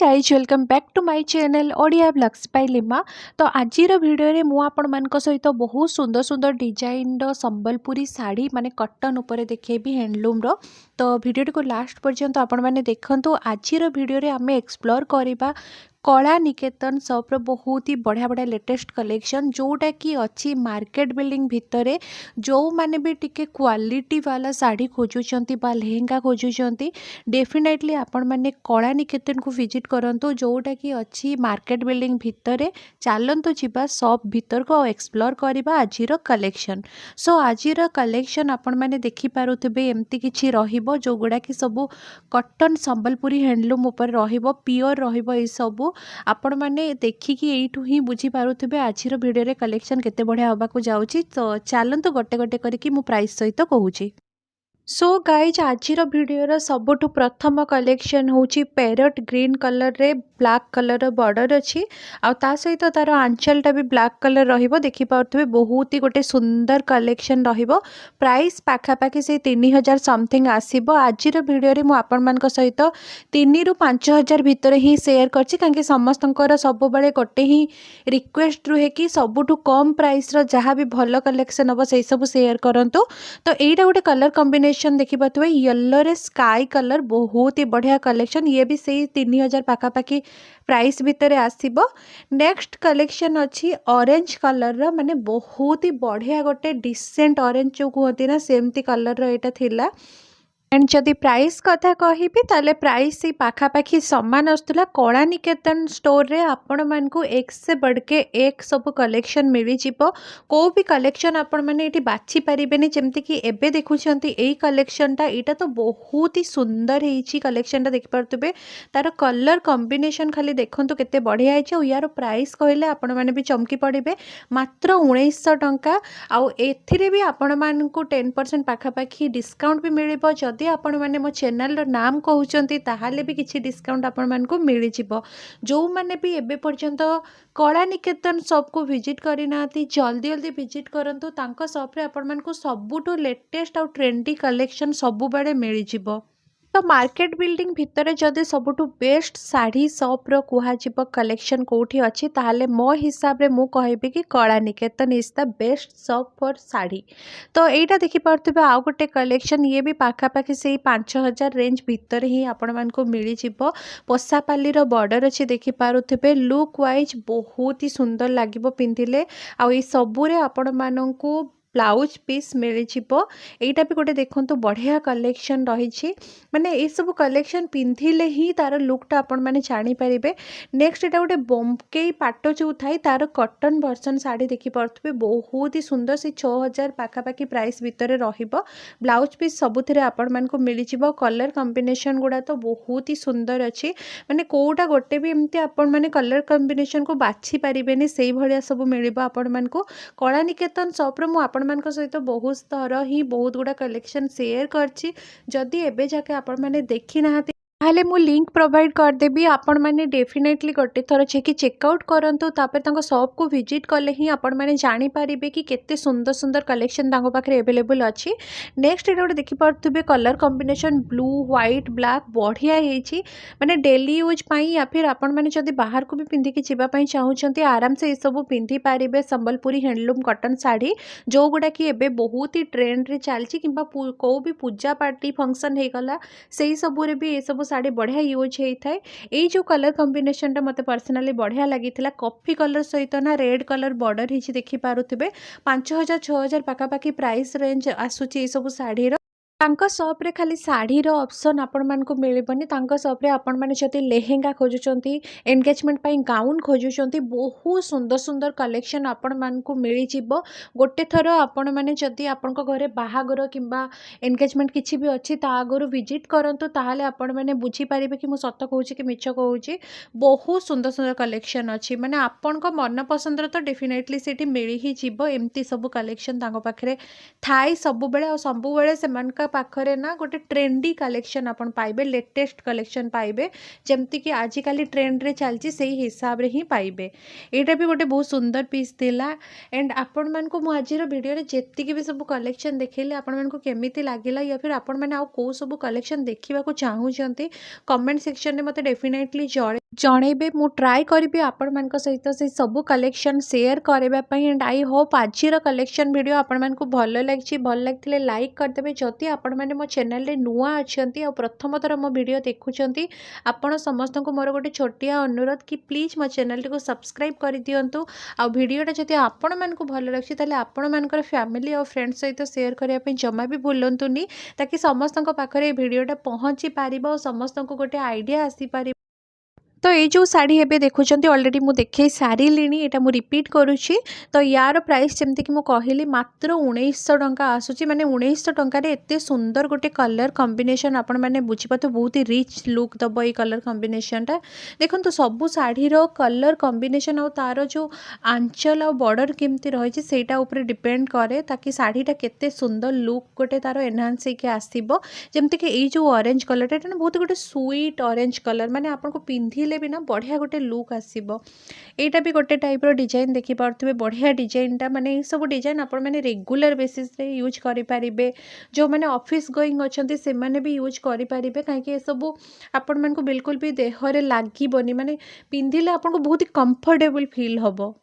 Guys welcome back to my channel Odia blogs by Lima. तो आज video रे मु आपण मान सहित बहुत सुंदर सुंदर डिजाइन रो संबलपुरी साड़ी माने कॉटन ऊपर देखिए हैंडलूम रो। तो वीडियो को लास्ट पर्यंत आपण माने देखंतु। आज भिडियो रे आमे एक्सप्लोर करिबा कला निकेतन शॉप रो बहुत ही बढ़िया बढ़िया लेटेस्ट कलेक्शन जोटा कि अच्छी मार्केट बिल्डिंग भितर जो माने भी टिके क्वालिटी वाला साड़ी खोजुचंती बा लेहेंगा खोजुचंती डेफिनेटली आपण माने कला निकेतन को विजिट करंतु जोटा कि अच्छी मार्केट बिल्डिंग भितर। चलतु जीवा शॉप भितर को एक्सप्लोर करबा आजिर कलेक्शन। सो आजिर कलेक्शन आपण माने देखि पारुथिबे एमती किछि रहिबो जोगुडा कि सब कॉटन संबलपुरी हैंडलूम ऊपर रहिबो प्योर रहिबो ए सब आपण माने देखिकी एठू ही बुझी पारुथिबे आजिर वीडियो रे कलेक्शन केते बढ़िया होबाकू जाउची। तो चलतु गोटे गोटे करिकी मु प्राइस सहित कहूची। सो गाइज आजिर वीडियो सबुठु प्रथम कलेक्शन होची पैरट ग्रीन कलर रे ब्लैक कलर बॉर्डर अच्छी आ सहित तार आंचलटा भी ब्लैक कलर रहिबो देखि पारुथिबे बहुत ही गोटे सुंदर कलेक्शन रहिबो। प्राइस पाखापाखि से 3000 समथिंग आसीबो। आजिर वीडियो रे मु आपण मानक सहित 3 रु 5000 भितर ही शेयर करछि कांकि समस्तंकर सब बेले गोटे ही रिक्वेस्ट रुहे कि सबुठु कम प्राइस रो जहाँ भी भल कलेक्शन हबो से सब शेयर करंतु। तो एटा गोटे कलर कॉम्बिनेशन देखि पाथुबे येलो रे स्काई कलर बहुत ही बढ़िया कलेक्शन ये भी से 3000 पाखापाखि प्राइस भितर आसीबो। नेक्स्ट कलेक्शन अच्छी ऑरेंज कलर रो माने बहुत ही बढ़िया गोटे डिसेंट ऑरेंज जो कहती ना सेमती कलर रो एटा थिला। एंड जदि प्राइस कथा कहिबी ताले प्राइस से पाखापाखि समान आसुला। कला निकेतन स्टोर रे आपण मानकू एक से बढ़ के एक सब कलेक्शन मिली जिवो। को भी कलेक्शन आपण माने एठी बाछि परिबेनी जेमति कि एबे देखुछंती एई कलेक्शनटा एटा तो बहुत ही सुंदर हेछि। कलेक्शनटा देखि पारतबे तार कलर कॉम्बिनेशन खाली देखंतु केते बढ़िया हेछि। और यार प्राइस कहले आपण माने भी चमकी पड़िबे मात्र 1900 टंका। आ एथिरे भी आपण मानकू 10% पाखापाखि डिस्काउंट भी मिलिबो। जदि आपण माने मो चैनल रो नाम कहउचंती ताहाले भी किछि डिस्काउंट आपण मानकू मिली जिवो। जो माने भी एबे पर्यंत कला निकेतन शॉप को विजिट करिनाती जल्दी जल्दी विजिट करंतु। तांको शॉप रे आपण मानकू सबुठु लेटेस्ट और ट्रेंडी कलेक्शन सबु बेले मिली जिवो। तो मार्केट बिल्डिंग भितर जदि सबुठु बेस्ट साड़ी शॉप रो कुहाजिबो कलेक्शन कोठी अछि ताहाले मो हिसाब रे मु कहबी कि Kala Niketan is the best shop for sari. तो एटा देखि पारथबे आ गोटे कलेक्शन ये भी पाखापाखि से 5000 रेंज भितर ही आपण मानकू मिली जिवो। पोसापाली रो बॉर्डर अछि देखि पारुथिबे लुक वाइज बहुत ही सुंदर लागिबो पिंधिले। आ ई सबुरे आपण मानकू ब्लाउज पीस मिली जिवो। एटा भी गोटे देखंतु बढ़िया कलेक्शन रही माने ए सब कलेक्शन पिंधिले ही तार लुकटा आपण माने जानि परिबे। नेक्स्ट एटा गोटे बम्केई पाटो जो थाई तार कॉटन वर्जन साड़ी देखि पारथबे बहुत ही सुंदर से 6000 पाखापाखि प्राइस भितर रहिबो। ब्लाउज पीस सबुथिरे आपण मानकू मिली जिवो। कलर कॉम्बिनेशन गुडा तो बहुत ही सुंदर अछि माने कोटा गोटे भी एमती आपण माने कलर कॉम्बिनेशन को बाछि परिबेनी सेही भलिया सब मिलिबो आपण मानकू। कला निकेतन शॉप रो मु आपण मान सहित बहुत थर ही बहुत गुड़ा कलेक्शन शेयर करछि। जदि एबे जाके आपण माने देखि नाहाती ताहले मु लिंक प्रोवाइड कर देबी। आपण माने डेफिनेटली गोटे थर छेकी चेकआउट करंतु तापर तांको शॉप को विजिट कले ही आपण माने जानि पारिबे कि केते सुंदर सुंदर कलेक्शन तांको पाखरे अवेलेबल अछि। नेक्स्ट एटा गोटे देखि पारथुबे colour combination blue white black बढ़िया हेछि माने डेली यूज पई या फिर आपण माने जदि बाहर को भी पिंधि के जिबा पई चाहउचंती आराम से ए सब पिंधि पारिबे। संबलपुरी हैंडलूम कॉटन साड़ी जो गुडा कि एबे बहुत ही ट्रेंड रे चलछि किबा को भी पूजा पार्टी फंक्शन हे गला सेही सबुरे भी ए सब साड़ी बढ़िया यूज होता है। ये जो कलर कॉम्बिनेशन टा मते पर्सनली बढ़िया लगी कॉफी कलर सहित ना रेड कलर बॉर्डर ही देखि पारुथिबे 5000 6000 पाखापाखि प्राइस रेंज आसुची सब साड़ी तांको शॉप रे खाली साड़ी रो ऑप्शन आपण मानकू मिलिबनी। तांको शॉप रे आपण माने जति लेहेंगा खोजुचंती एंगेजमेंट पई गाउन खोजुचंती बहुत सुंदर सुंदर कलेक्शन आपण मानकू मिली जिवो। गोटे थर आपण माने जति आपण को घरे बाहागर किंबा एंगेजमेंट किछि भी अछि ता आगरु विजिट करंतु ताहाले आपण माने बुझी पारिबे कि मु सत्य कहूची कि मिछ कहूची। बहुत सुंदर सुंदर कलेक्शन अछि माने आपण को मन पसंद तो डेफिनेटली सेठी मिली ही जिवो। एमती सब कलेक्शन तांको पाखरे थाई सब बेले और सब बेले सेमान का पाखरे ना गोटे ट्रेंडी कलेक्शन आपण पाइबे लेटेस्ट कलेक्शन पाइबे जेमती कि आजिकली ट्रेंड रे चलची सेही हिसाब रे ही पाइबे। एटा भी गोटे बहुत सुंदर पीस थिला। एंड आपण मान को मु आजिर वीडियो रे जेतिकी भी सब कलेक्शन देखैले आपण मान को केमिति लागिला या फिर आपण माने आ को सब कलेक्शन देखिबा को चाहू छंती कमेंट सेक्शन रे मते डेफिनेटली जळे जणेबे मु ट्राए करी आपण मानक सहित से सब कलेक्शन शेयर करने एंड आई होप आज कलेक्शन वीडियो आपण मानक भल लगी भल लगे लाइक करदे जदि आपण मैंने मो चैनल रे नुआ अच्छा प्रथम थर मो वीडियो देखुं आपण समस्त को मोर गोटे छोटिया अनुरोध कि प्लीज मो चैनल को सब्सक्राइब कर दिंतु आ वीडियोटा जदि आपण मानक भल लगी ताले आपण मानकर फैमिली और फ्रेंड्स सहित शेयर करने जमा भी भूलतुनि ताकि समस्त पाखे वीडियोटा पहुँची पार और समस्त को गोटे आइडिया आसी पार। तो ये जो शाढ़ी एबे देखुंत अलरेडी मुझे देखे सारी यहाँ मुझे रिपीट करुच्ची तो यार प्राइस जमती कि कहली मात्र 1900 टंका आसूची माने 1900 टंकार एत सुंदर गोटे कलर कॉम्बिनेशन आपण मैंने बुझीपारे बहुत ही रिच लुक दब ये कलर कॉम्बिनेशनटा देखो तो सबू शाढ़ीर कलर कॉम्बिनेशन और तार जो आंचल और बॉर्डर केमती रही सेटा ऊपर डिपेंड करे ताकि शाढ़ीटा केते सुंदर लुक गोटे तार एनहांस होकर आसो जमती कि ये जो ऑरेंज कलर बहुत गोटे स्वीट ऑरेंज कलर माने आपको पिंधिले भी ना बढ़िया गोटे लुक आसो यहाँ भी गोटे टाइप डिजाइन देखिपे बढ़िया डिजाइनटा माने सब डिजाइन आपण मैंने रेगुलर बेसिस रे यूज करें जो मैंने ऑफिस गोइंग अच्छा से मैंने भी यूज करें कहीं सब आपण मन को बिल्कुल भी देहरे लगभग माने पिंधिले आपको बहुत ही कंफर्टेबल फील हम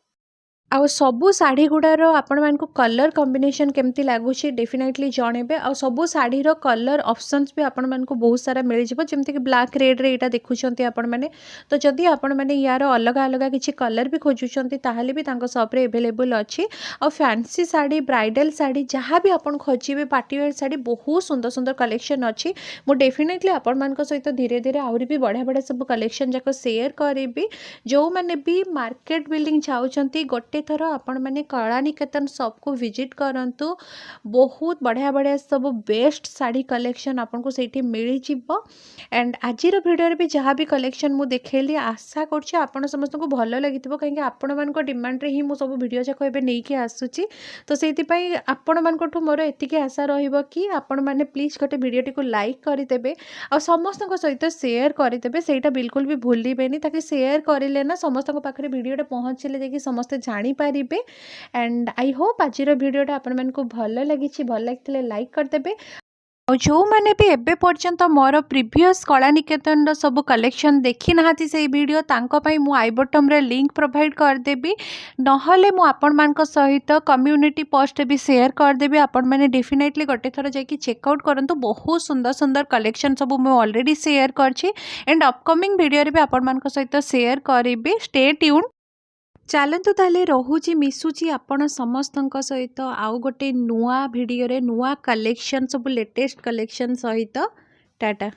आउ सबू शाढ़ी गुड़ार आपण मानक कलर कॉम्बिनेशन केमती लगुच डेफिनेटली जनइबे आ सबू शाढ़ीर कलर ऑप्शंस भी आपण मानक बहुत सारा मिल जाव जमती कि ब्लैक रेड रे यहाँ देखुंत आपण मैंने तो जदि आपण मैंने यार अलग अलग किसी कलर भी खोजुंट ताहले भी तांको शॉप रे अवेलेबल अच्छी और फैंसी शाढ़ी ब्राइडल शाढ़ी जहाँ भी आपण खोजे पार्टी वेयर शाढ़ी बहुत सुंदर सुंदर कलेक्शन अच्छी मु डेफिनेटली आपण मानक सहित धीरे धीरे आहरी भी बढ़िया बढ़िया सब कलेक्शन जाक शेयर करी जो मैंने भी मार्केट बिल्डिंग चाहते गोटे थर आपण मैंने कलानिकेतन शॉप को विजिट करंतु बहुत बढ़िया बढ़िया सब बेस्ट साड़ी कलेक्शन आपन को सेठी मिल जिवो एंड आजिर वीडियो भी जहाँ भी कलेक्शन मु देखेली आशा करछि आपण समस्त को भल लागिथिबो कहीं आपण मान को डिमांड रे ही मु सब वीडियो जाक एबे नै कि आसुची तो सेति पई आपण मान को मोर एतिकी आशा रहिबो कि आपण माने प्लीज गोटे वीडियो को लाइक करदेबे और समस्त को सहित शेयर करदेबे सेटा बिल्कुल भी भूलिबेनी ताकि शेयर करिले ना समस्त को पाखरे वीडियोटा पहुँचले जे कि समस्त जानि पारिबे एंड आई होप आज वीडियोटा आपण मन को भल लगी भल लगे लाइक करदेबे और जो मैंने भी एबे पर्यंत मोर प्रीवियस कलानिकेतन सब कलेक्शन देखी नाहांती से वीडियो तांको पई मु आई बटन रे लिंक प्रोवाइड करदेबी नहले मु आपण मानक सहित कम्युनिटी पोस्ट भी शेयर करदेबी आपण माने डेफिनेटली गोटे थर जाकि चेकआउट करंतु बहुत सुंदर सुंदर कलेक्शन सब मु ऑलरेडी शेयर करछि एंड अपकमिंग वीडियो रे भी आपण मानक सहित शेयर करिबी स्टे ट्यून चलतु ताले रोची मिसुची आपण समस्त सहित आउ गोटे नुआ वीडियो रे नुआ कलेक्शन सब लेटेस्ट कलेक्शन सहित टाटा।